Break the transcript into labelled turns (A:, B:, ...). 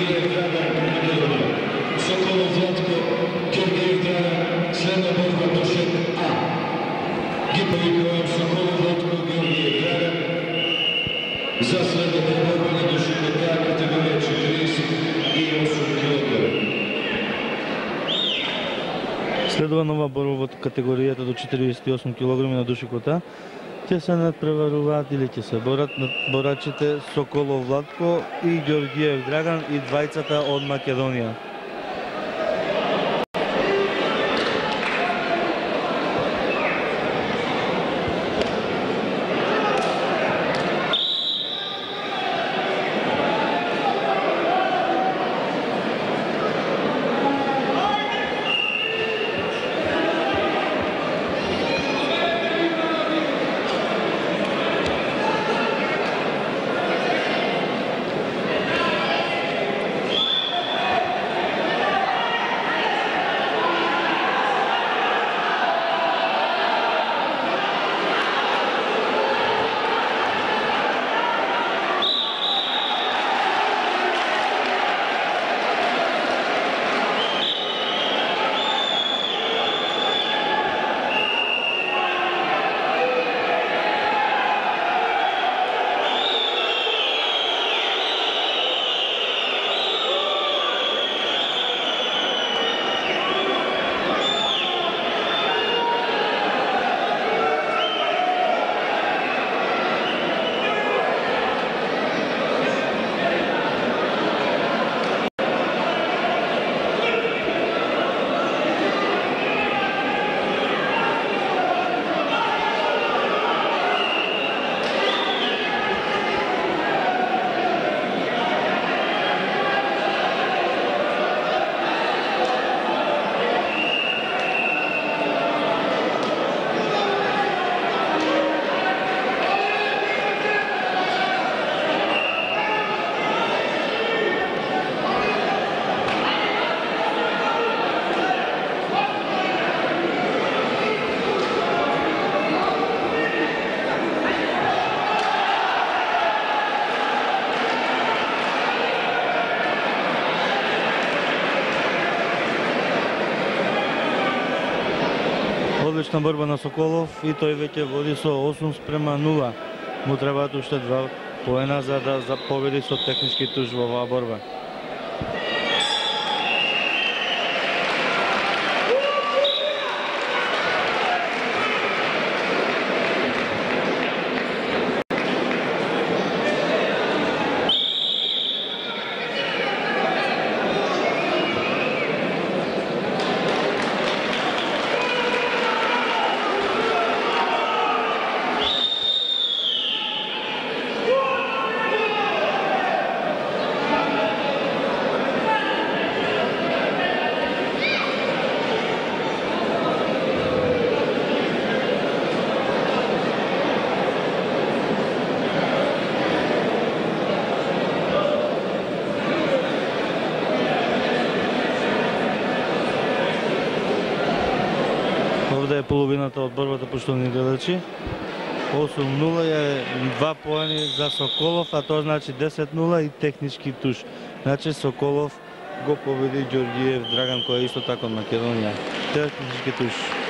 A: Георгиев Драган Македонија. Соколов Владко, Георгиев Драган, следна борба Душек А. Ги повикувам Соколов Владко, Георгиев Драган за следната борба на Душек А категорија 48 кг.
B: Следува нова борба во категоријата до 48 кг на душикота. Ќе се надпреваруваат или ќе се борат борачите Соколов Владко и Георгиев Драган и двајцата од Македонија. Одлична борба на Соколов и тој веќе води со 8:0. Му требаат уште 2 поена за да победи со технички туш во оваа борба. Овде е половината од борбата, поштовни гледачи. 8:0 е 2 поени за Соколов, а тоа значи 10:0 и технички туш. Значи Соколов го победи Георгиев Драган, кој е исто така од Македонија. Технички туш.